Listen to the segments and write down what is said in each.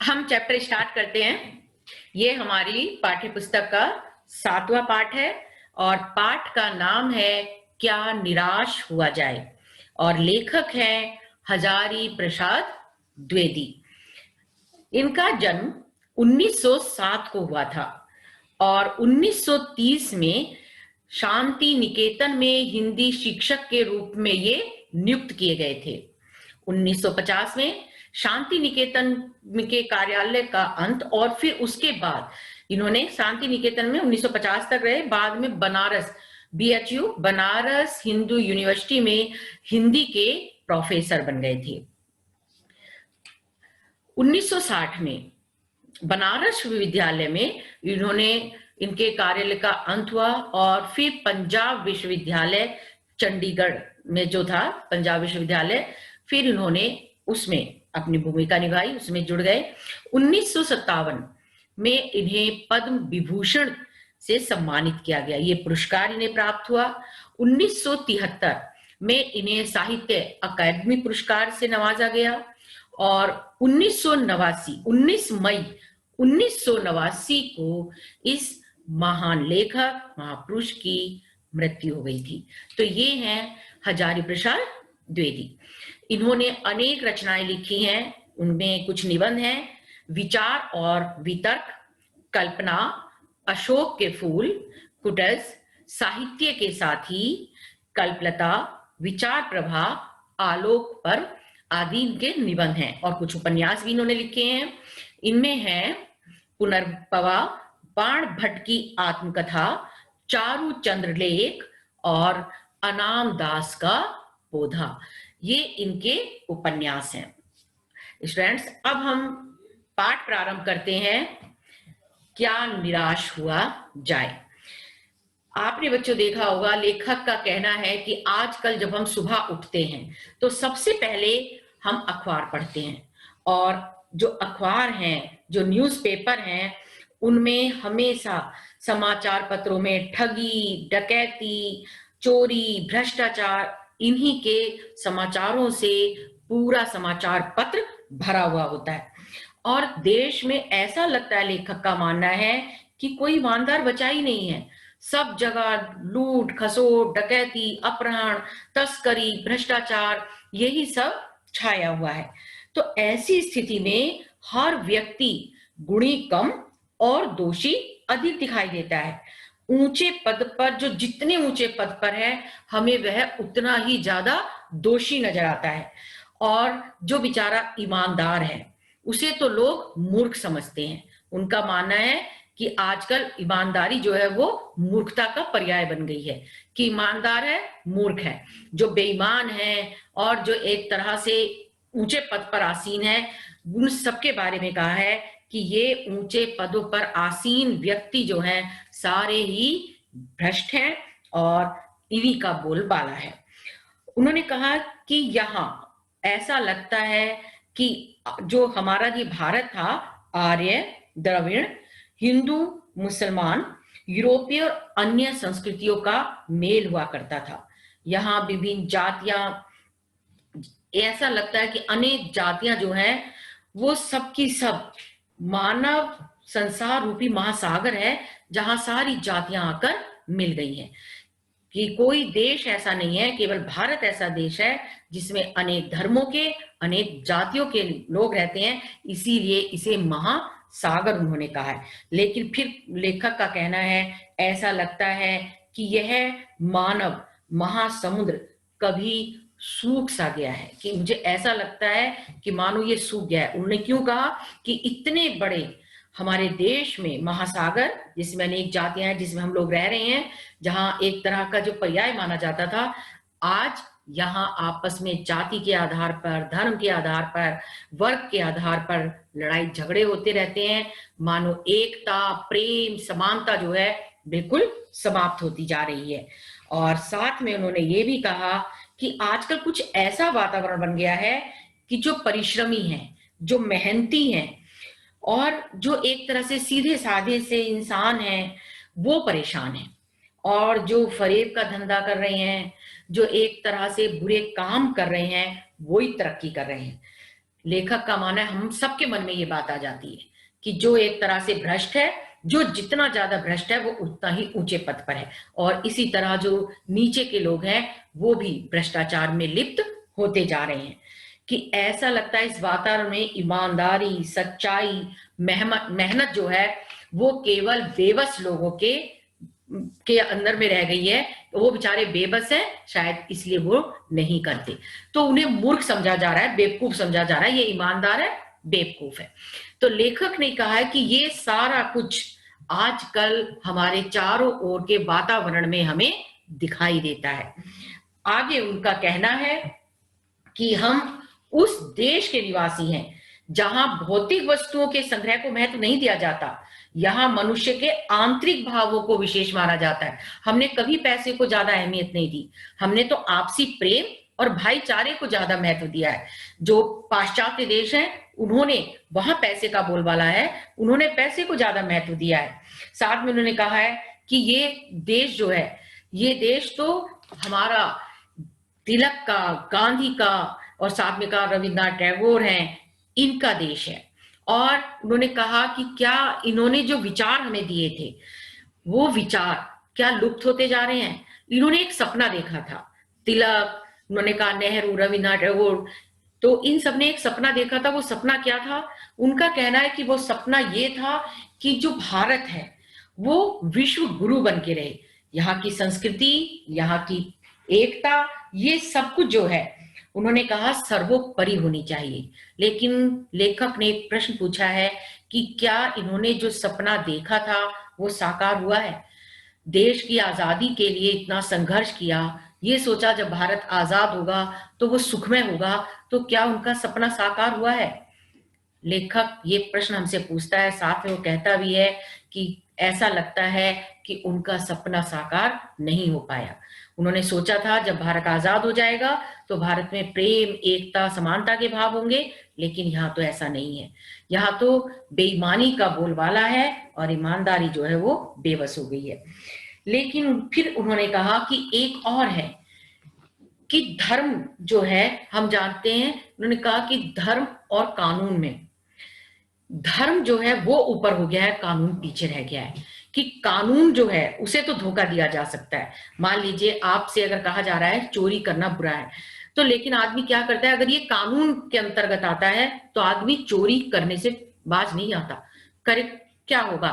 हम chapter start करते हैं। ये हमारी पाठ्य पुस्तक का 7वां पाठ है और पाठ का नाम है क्या निराश हुआ जाए और लेखक है हजारी प्रसाद द्विवेदी। इनका जन्म 1907 को हुआ था और 1930 में शांति निकेतन में हिंदी शिक्षक के रूप में ये नियुक्त किए गए थे। 1950 में शांति निकेतन के कार्यालय का अंत और फिर उसके बाद इन्होंने शांति निकेतन में 1950 तक रहे, बाद में बनारस BHU बनारस हिंदू यूनिवर्सिटी में हिंदी के प्रोफेसर बन गए थे। 1960 में बनारस विश्वविद्यालय में इन्होंने इनके कार्यालय का अंत हुआ और फिर पंजाब विश्वविद्यालय चंडीगढ़ में जो था पंजाब विश्वविद्यालय, फिर इन्होंने उसमें अपनी भूमिका निभाई, उसमें जुड़ गए। 1957 में इन्हें पद्म विभूषण से सम्मानित किया गया, ये पुरस्कार इन्हें प्राप्त हुआ। 1973 में इन्हें साहित्य अकादमी पुरस्कार से नवाजा गया और 19 मई 1989 को इस महान लेखक महापुरुष की मृत्यु हो गई थी। तो ये हैं हजारी प्रसाद द्विवेदी। इन्होंने अनेक रचनाएं लिखी हैं, उनमें कुछ निबंध हैं, विचार और वितर्क, कल्पना, अशोक के फूल, कुटज, साहित्य के साथी, कल्पलता, विचार प्रभा, आलोक पर आदि इनके निबंध हैं और कुछ उपन्यास भी इन्होंने लिखे हैं। इनमें है पुनर्भवा, बाण भट्ट की आत्मकथा, चारु चंद्रलेख और अनाम दास का पौधा, ये इनके उपन्यास हैं। स्टूडेंट्स, अब हम पाठ प्रारंभ करते हैं, क्या निराश हुआ जाए। आपने बच्चों देखा होगा, लेखक का कहना है कि आजकल जब हम सुबह उठते हैं तो सबसे पहले हम अखबार पढ़ते हैं और जो अखबार हैं, जो न्यूज़पेपर हैं, उनमें हमेशा समाचार पत्रों में ठगी, डकैती, चोरी, भ्रष्टाचार, इन्हीं के समाचारों से पूरा समाचार पत्र भरा हुआ होता है और देश में ऐसा लगता है, लेखक का मानना है कि कोई ईमानदार बचा ही नहीं है। सब जगह लूट खसोट, डकैती, अपहरण, तस्करी, भ्रष्टाचार, यही सब छाया हुआ है। तो ऐसी स्थिति में हर व्यक्ति गुणी कम और दोषी अधिक दिखाई देता है। ऊंचे पद पर, जो जितने ऊंचे पद पर है, हमें वह उतना ही ज्यादा दोषी नजर आता है और जो बेचारा ईमानदार है उसे तो लोग मूर्ख समझते हैं। उनका मानना है कि आजकल ईमानदारी जो है वो मूर्खता का पर्याय बन गई है, कि ईमानदार है मूर्ख है। जो बेईमान है और जो एक तरह से ऊंचे पद पर आसीन है, उन सबके बारे में कहा है कि ये ऊंचे पदों पर आसीन व्यक्ति जो हैं सारे ही भ्रष्ट हैं और इन्हीं का बोलबाला है। उन्होंने कहा कि यहाँ ऐसा लगता है कि जो हमारा ये भारत था, आर्य, द्रविड़, हिंदू, मुसलमान, यूरोपीय और अन्य संस्कृतियों का मेल हुआ करता था। यहाँ विभिन्न जातियां, ऐसा लगता है कि अनेक जातियां जो हैं वो सब की सब मानव संसार रूपी महासागर है जहां सारी जातियां आकर मिल गई हैं। कि कोई देश ऐसा नहीं है, केवल भारत ऐसा देश है जिसमें अनेक धर्मों के, अनेक जातियों के लोग रहते हैं, इसीलिए इसे महासागर उन्होंने कहा है। लेकिन फिर लेखक का कहना है, ऐसा लगता है कि यह मानव महासमुद्र कभी सूख सा गया है, कि मुझे ऐसा लगता है कि मानो ये सूख गया है। उन्होंने क्यों कहा कि इतने बड़े हमारे देश में महासागर, जिसमें अनेक जातियां हैं, जिसमें हम लोग रह रहे हैं, जहां एक तरह का जो पर्याय माना जाता था, आज यहाँ आपस में जाति के आधार पर, धर्म के आधार पर, वर्ग के आधार पर लड़ाई झगड़े होते रहते हैं। मानो एकता, प्रेम, समानता जो है बिल्कुल समाप्त होती जा रही है। और साथ में उन्होंने ये भी कहा कि आजकल कुछ ऐसा वातावरण बन गया है कि जो परिश्रमी हैं, जो मेहनती हैं और जो एक तरह से सीधे साधे से इंसान हैं, वो परेशान हैं और जो फरेब का धंधा कर रहे हैं, जो एक तरह से बुरे काम कर रहे हैं, वो ही तरक्की कर रहे हैं। लेखक का मानना है, हम सबके मन में ये बात आ जाती है कि जो एक तरह से भ्रष्ट है, जो जितना ज्यादा भ्रष्ट है वो उतना ही ऊंचे पद पर है, और इसी तरह जो नीचे के लोग हैं वो भी भ्रष्टाचार में लिप्त होते जा रहे हैं। कि ऐसा लगता है इस वातावरण में ईमानदारी, सच्चाई, मेहनत जो है वो केवल बेबस लोगों के अंदर में रह गई है। वो बेचारे बेबस हैं, शायद इसलिए वो नहीं करते, तो उन्हें मूर्ख समझा जा रहा है, बेवकूफ समझा जा रहा है, ये ईमानदार है, बेवकूफ है। तो लेखक ने कहा है कि ये सारा कुछ आजकल हमारे चारों ओर के वातावरण में हमें दिखाई देता है। आगे उनका कहना है कि हम उस देश के निवासी हैं जहां भौतिक वस्तुओं के संग्रह को महत्व नहीं दिया जाता, यहां मनुष्य के आंतरिक भावों को विशेष माना जाता है। हमने कभी पैसे को ज्यादा अहमियत नहीं दी, हमने तो आपसी प्रेम और भाईचारे को ज्यादा महत्व दिया है। जो पाश्चात्य देश हैं उन्होंने, वहां पैसे का बोलबाला है, उन्होंने पैसे को ज्यादा महत्व दिया है। साथ में उन्होंने कहा है कि ये देश जो है, ये देश तो हमारा तिलक का, गांधी का, और साथ में कहा रविन्द्रनाथ टैगोर हैं, इनका देश है। और उन्होंने कहा कि क्या इन्होंने जो विचार हमें दिए थे वो विचार क्या लुप्त होते जा रहे हैं। इन्होंने एक सपना देखा था, तिलक, उन्होंने कहा नेहरू, रविन्द्रनाथ टैगोर, तो इन सब ने एक सपना देखा था। वो सपना क्या था? उनका कहना है कि वो सपना ये था कि जो भारत है वो विश्व गुरु बन के रहे, यहाँ की संस्कृति, यहाँ की एकता, ये सब कुछ जो है उन्होंने कहा सर्वोपरि होनी चाहिए। लेकिन लेखक ने एक प्रश्न पूछा है कि क्या इन्होंने जो सपना देखा था वो साकार हुआ है? देश की आजादी के लिए इतना संघर्ष किया, ये सोचा जब भारत आजाद होगा तो वो सुखमय होगा, तो क्या उनका सपना साकार हुआ है? लेखक ये प्रश्न हमसे पूछता है, साथ में वो कहता भी है कि ऐसा लगता है कि उनका सपना साकार नहीं हो पाया। उन्होंने सोचा था जब भारत आजाद हो जाएगा तो भारत में प्रेम, एकता, समानता के भाव होंगे, लेकिन यहाँ तो ऐसा नहीं है। यहाँ तो बेईमानी का बोलबाला है और ईमानदारी जो है वो बेबस हो गई है। लेकिन फिर उन्होंने कहा कि एक और है कि धर्म जो है, हम जानते हैं, उन्होंने कहा कि धर्म और कानून में, धर्म जो है वो ऊपर हो गया है, कानून पीछे रह गया है। कि कानून जो है उसे तो धोखा दिया जा सकता है। मान लीजिए आपसे अगर कहा जा रहा है चोरी करना बुरा है, तो लेकिन आदमी क्या करता है, अगर ये कानून के अंतर्गत आता है तो आदमी चोरी करने से बाज नहीं आता। करे क्या होगा,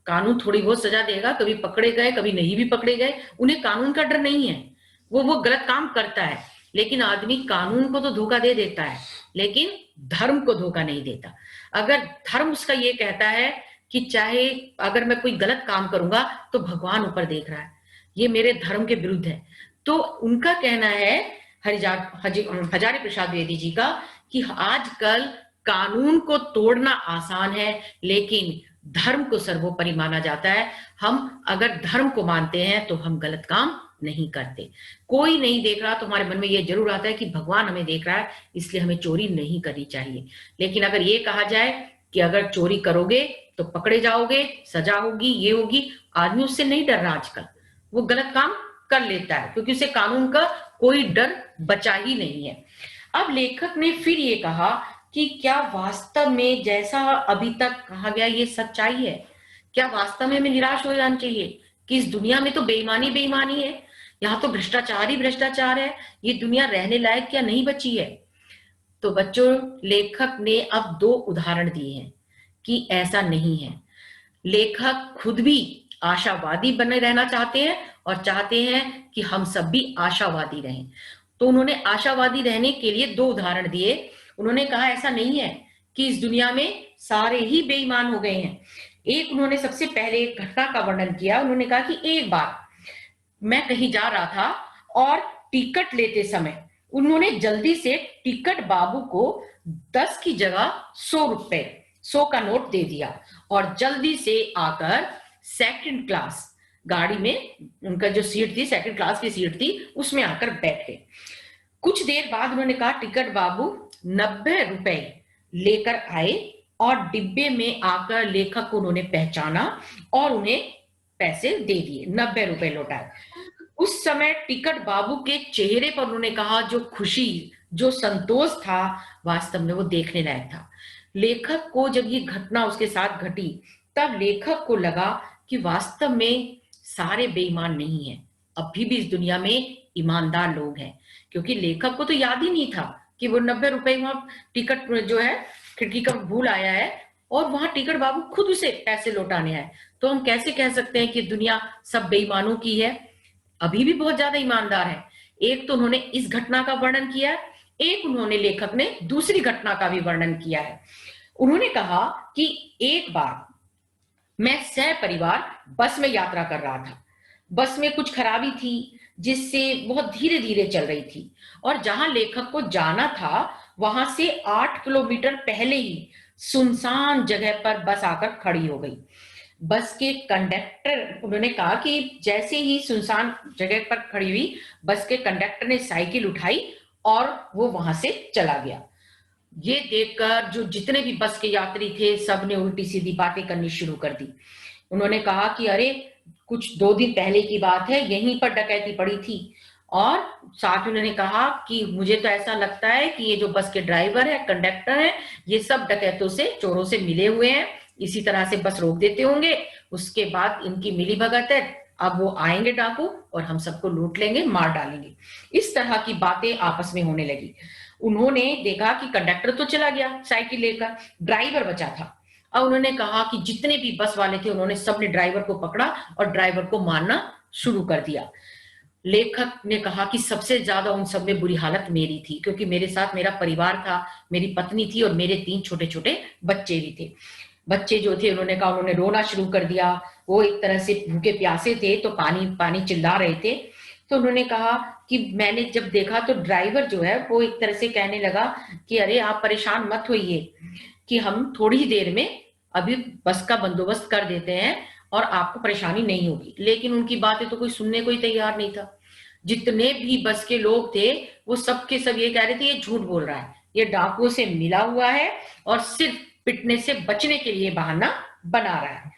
कानून थोड़ी बहुत सजा देगा, कभी पकड़े गए कभी नहीं भी पकड़े गए, उन्हें कानून का डर नहीं है, वो गलत काम करता है। लेकिन आदमी कानून को तो धोखा दे देता है, लेकिन धर्म को धोखा नहीं देता। अगर धर्म उसका ये कहता है कि चाहे अगर मैं कोई गलत काम करूंगा तो भगवान ऊपर देख रहा है, ये मेरे धर्म के विरुद्ध है, तो उनका कहना है हजारी प्रसाद द्विवेदी जी का कि आजकल कानून को तोड़ना आसान है, लेकिन धर्म को सर्वोपरि माना जाता है। हम अगर धर्म को मानते हैं तो हम गलत काम नहीं करते। कोई नहीं देख रहा तो हमारे मन में ये जरूर आता है कि भगवान हमें देख रहा है, इसलिए हमें चोरी नहीं करनी चाहिए। लेकिन अगर ये कहा जाए कि अगर चोरी करोगे तो पकड़े जाओगे, सजा होगी, ये होगी, आदमी उससे नहीं डर रहा आजकल, वो गलत काम कर लेता है क्योंकि उसे कानून का कोई डर बचा ही नहीं है। अब लेखक ने फिर ये कहा कि क्या वास्तव में जैसा अभी तक कहा गया ये सच्चाई है? क्या वास्तव में हमें निराश हो जाना चाहिए कि इस दुनिया में तो बेईमानी बेईमानी है, यहाँ तो भ्रष्टाचार ही भ्रष्टाचार है, ये दुनिया रहने लायक क्या नहीं बची है? तो बच्चों, लेखक ने अब 2 उदाहरण दिए हैं कि ऐसा नहीं है। लेखक खुद भी आशावादी बने रहना चाहते हैं और चाहते हैं कि हम सब भी आशावादी रहें। तो उन्होंने आशावादी रहने के लिए 2 उदाहरण दिए। उन्होंने कहा ऐसा नहीं है कि इस दुनिया में सारे ही बेईमान हो गए हैं। एक उन्होंने सबसे पहले एक घटना का वर्णन किया। उन्होंने कहा कि एक बार मैं कहीं जा रहा था और टिकट लेते समय उन्होंने जल्दी से टिकट बाबू को 10 की जगह 100 रुपए, 100 का नोट दे दिया और जल्दी से आकर सेकंड क्लास गाड़ी में, उनका जो सीट थी सेकंड क्लास की सीट थी, उसमें आकर बैठे। कुछ देर बाद उन्होंने कहा टिकट बाबू 90 रुपए लेकर आए और डिब्बे में आकर लेखक को उन्होंने पहचाना और उन्हें पैसे दे दिए, 90 रुपए लौटाए। उस समय टिकट बाबू के चेहरे पर उन्होंने कहा जो खुशी, जो संतोष था, वास्तव में वो देखने लायक था। लेखक को जब ये घटना उसके साथ घटी, तब लेखक को लगा कि वास्तव में सारे बेईमान नहीं हैं। अभी भी इस दुनिया में ईमानदार लोग हैं, क्योंकि लेखक को तो याद ही नहीं था कि वो 90 रुपए वहां टिकट जो है खिड़की का भूल आया है, और वहां टिकट बाबू खुद उसे पैसे लौटाने आए। तो हम कैसे कह सकते हैं कि दुनिया सब बेईमानों की है? अभी भी बहुत ज्यादा ईमानदार है। एक तो उन्होंने इस घटना का वर्णन किया, एक उन्होंने लेखक ने दूसरी घटना का भी वर्णन किया है। उन्होंने कहा कि एक बार मैं सह परिवार बस में यात्रा कर रहा था। बस में कुछ खराबी थी जिससे बहुत धीरे धीरे चल रही थी, और जहां लेखक को जाना था वहां से 8 किलोमीटर पहले ही सुनसान जगह पर बस आकर खड़ी हो गई। बस के कंडक्टर, उन्होंने कहा कि जैसे ही सुनसान जगह पर खड़ी हुई, बस के कंडक्टर ने साइकिल उठाई और वो वहां से चला गया। ये देखकर जो जितने भी बस के यात्री थे, सब ने उल्टी सीधी बातें करनी शुरू कर दी। उन्होंने कहा कि अरे, कुछ 2 दिन पहले की बात है, यहीं पर डकैती पड़ी थी। और साथ ही उन्होंने कहा कि मुझे तो ऐसा लगता है कि ये जो बस के ड्राइवर है, कंडक्टर है, ये सब डकैतों से, चोरों से मिले हुए हैं। इसी तरह से बस रोक देते होंगे, उसके बाद इनकी मिली भगत है, अब वो आएंगे डाकू और हम सबको लूट लेंगे, मार डालेंगे। इस तरह की बातें आपस में होने लगी। उन्होंने देखा कि कंडक्टर तो चला गया साइकिल लेकर, ड्राइवर बचा था। अब उन्होंने कहा कि जितने भी बस वाले थे, उन्होंने सबने ड्राइवर को पकड़ा और ड्राइवर को मारना शुरू कर दिया। लेखक ने कहा कि सबसे ज्यादा उन सब में बुरी हालत मेरी थी, क्योंकि मेरे साथ मेरा परिवार था, मेरी पत्नी थी और मेरे 3 छोटे छोटे बच्चे भी थे। बच्चे जो थे, उन्होंने कहा, उन्होंने रोना शुरू कर दिया। वो एक तरह से भूखे प्यासे थे, तो पानी पानी चिल्ला रहे थे। तो उन्होंने कहा कि मैंने जब देखा तो ड्राइवर जो है वो एक तरह से कहने लगा कि अरे आप परेशान मत होइए, कि हम थोड़ी ही देर में अभी बस का बंदोबस्त कर देते हैं और आपको परेशानी नहीं होगी। लेकिन उनकी बातें तो कोई सुनने को ही तैयार नहीं था। जितने भी बस के लोग थे, वो सब के सब ये कह रहे थे ये झूठ बोल रहा है, ये डाकुओं से मिला हुआ है और सिर्फ पिटने से बचने के लिए बहाना बना रहा है।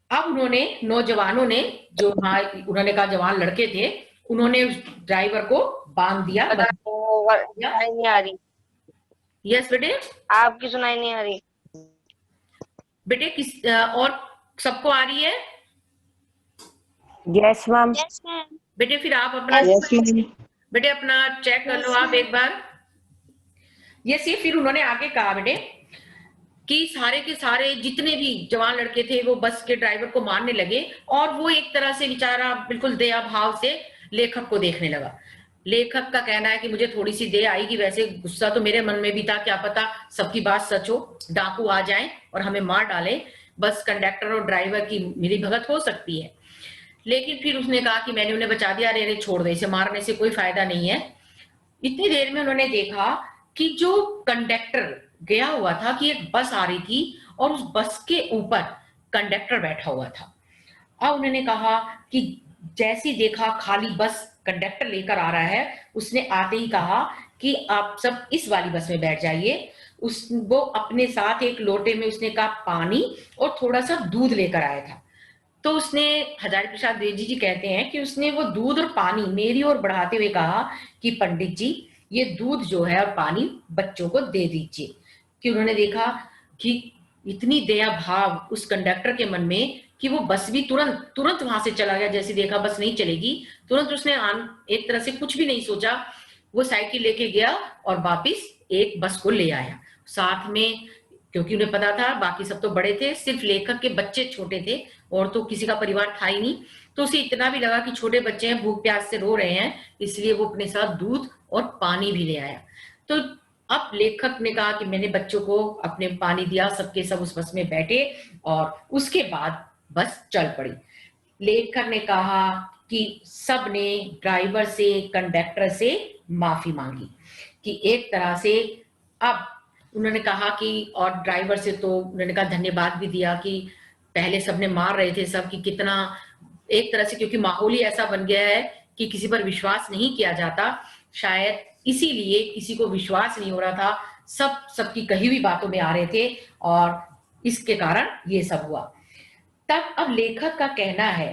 अब उन्होंने, नौजवानों ने, जो वहां उन्होंने कहा जवान लड़के थे, उन्होंने उस ड्राइवर को बांध दिया, सुनाई नहीं आ रही। यस बेटे, आपकी सुनाई नहीं आ रही बेटे किस और सबको आ रही है? Yes ma'am. बेटे फिर आप अपना बेटे अपना चेक कर लो आप एक बार। यस, ये फिर उन्होंने आगे कहा बेटे कि सारे के सारे जितने भी जवान लड़के थे वो बस के ड्राइवर को मारने लगे, और वो एक तरह से बेचारा बिल्कुल दया भाव से लेखक को देखने लगा। लेखक का कहना है कि मुझे थोड़ी सी दया आई, कि वैसे गुस्सा तो मेरे मन में भी था, क्या पता सबकी बात सच हो, डाकू आ जाएं और हमें मार डालें, बस कंडक्टर और ड्राइवर की मिली भगत हो सकती है। लेकिन फिर उसने कहा कि मैंने उन्हें बचा दिया, अरे छोड़ दे, इसे मारने से कोई फायदा नहीं है। इतनी देर में उन्होंने देखा कि जो कंडक्टर गया हुआ था, कि एक बस आ रही थी और उस बस के ऊपर कंडक्टर बैठा हुआ था। अब उन्होंने कहा कि जैसी देखा खाली बस कंडक्टर लेकर आ रहा है, उसने आते ही कहा कि आप सब इस वाली बस में बैठ जाइए। वो अपने साथ एक लोटे में, उसने कहा, पानी और थोड़ा सा दूध लेकर आया था। तो उसने, हजारी प्रसाद द्विवेदी जी कहते हैं कि उसने वो दूध और पानी मेरी ओर बढ़ाते हुए कहा कि पंडित जी, ये दूध जो है और पानी बच्चों को दे दीजिए। कि उन्होंने देखा कि इतनी दया भाव उस कंडक्टर के मन में कि वो बस भी तुरंत तुरंत वहां से चला गया। जैसे देखा बस नहीं चलेगी, तुरंत उसने एक तरह से कुछ भी नहीं सोचा, वो साइकिल लेके गया और वापिस एक बस को ले आया साथ में। क्योंकि उन्हें पता था बाकी सब तो बड़े थे, सिर्फ लेखक के बच्चे छोटे थे और तो किसी का परिवार था ही नहीं। तो उसे इतना भी लगा कि छोटे बच्चे हैं, भूख प्यास से रो रहे हैं, इसलिए वो अपने साथ दूध और पानी भी ले आया। तो अब लेखक ने कहा कि मैंने बच्चों को अपने पानी दिया, सबके सब उस बस में बैठे और उसके बाद बस चल पड़ी। लेखक ने कहा कि सब ने ड्राइवर से, कंडक्टर से माफी मांगी, कि एक तरह से अब उन्होंने कहा कि, और ड्राइवर से तो उन्होंने कहा धन्यवाद भी दिया कि पहले सबने मार रहे थे सब, कि कितना एक तरह से, क्योंकि माहौल ही ऐसा बन गया है कि किसी पर विश्वास नहीं किया जाता, शायद इसीलिए किसी को विश्वास नहीं हो रहा था, सब सबकी कही हुई बातों में आ रहे थे और इसके कारण ये सब हुआ। तब अब लेखक का कहना है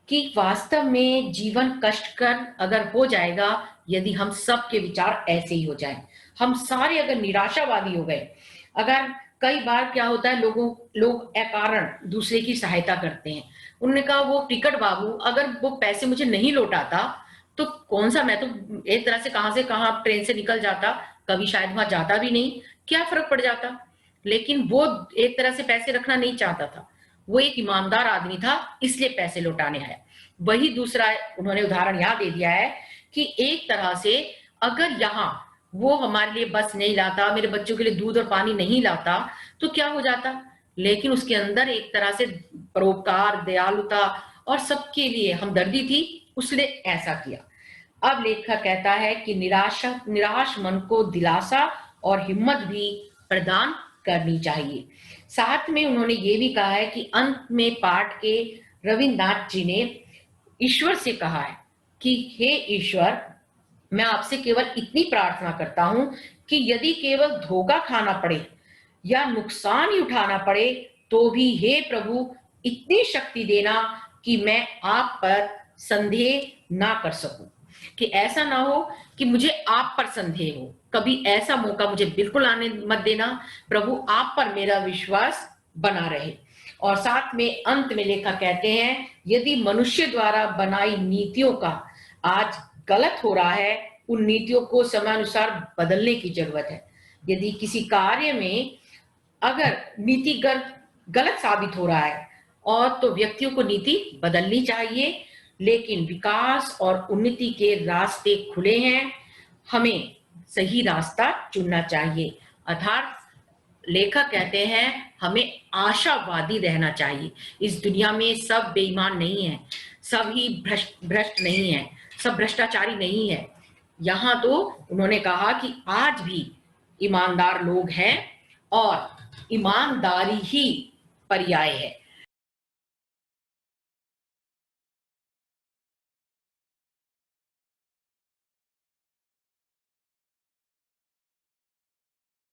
कि वास्तव में जीवन कष्टकर अगर हो जाएगा यदि हम सब के विचार ऐसे ही हो जाएं, हम सारे अगर निराशावादी हो गए। अगर कई बार क्या होता है, लोग अकारण दूसरे की सहायता करते हैं। उन्होंने कहा वो टिकट बाबू अगर वो पैसे मुझे नहीं लौटाता तो कौन सा, मैं तो एक तरह से कहां ट्रेन से निकल जाता, कभी शायद वहां जाता भी नहीं, क्या फर्क पड़ जाता। लेकिन वो एक तरह से पैसे रखना नहीं चाहता था, वो एक ईमानदार आदमी था, इसलिए पैसे लौटाने आया। वही दूसरा उन्होंने उदाहरण यहां दे दिया है कि एक तरह से अगर यहाँ वो हमारे लिए बस नहीं लाता, मेरे बच्चों के लिए दूध और पानी नहीं लाता तो क्या हो जाता। लेकिन उसके अंदर एक तरह से परोपकार, दयालुता और सबके लिए हमदर्दी थी, उसने ऐसा किया। अब लेखक कहता है कि निराश मन को दिलासा और हिम्मत भी प्रदान करनी चाहिए। साथ में उन्होंने ये भी कहा है कि अंत में पाठ के रविन्द्रनाथ जी ने ईश्वर से कहा है कि हे ईश्वर, मैं आपसे केवल इतनी प्रार्थना करता हूं कि यदि केवल धोखा खाना पड़े या नुकसान ही उठाना पड़े तो भी हे प्रभु इतनी शक्ति देना कि मैं आप पर संदेह ना कर सकूं, कि ऐसा ना हो कि मुझे आप पर संदेह हो। कभी ऐसा मौका मुझे बिल्कुल आने मत देना प्रभु, आप पर मेरा विश्वास बना रहे। और साथ में अंत में लेखक कहते हैं, यदि मनुष्य द्वारा बनाई नीतियों का आज गलत हो रहा है, उन नीतियों को समयानुसार बदलने की जरूरत है। यदि किसी कार्य में अगर नीतिगत गलत साबित हो रहा है और तो व्यक्तियों को नीति बदलनी चाहिए, लेकिन विकास और उन्नति के रास्ते खुले हैं, हमें सही रास्ता चुनना चाहिए। अर्थात लेखक कहते हैं हमें आशावादी रहना चाहिए। इस दुनिया में सब बेईमान नहीं है, सब ही भ्रष्ट नहीं है, सब भ्रष्टाचारी नहीं है। यहाँ तो उन्होंने कहा कि आज भी ईमानदार लोग हैं और ईमानदारी ही पर्याय है।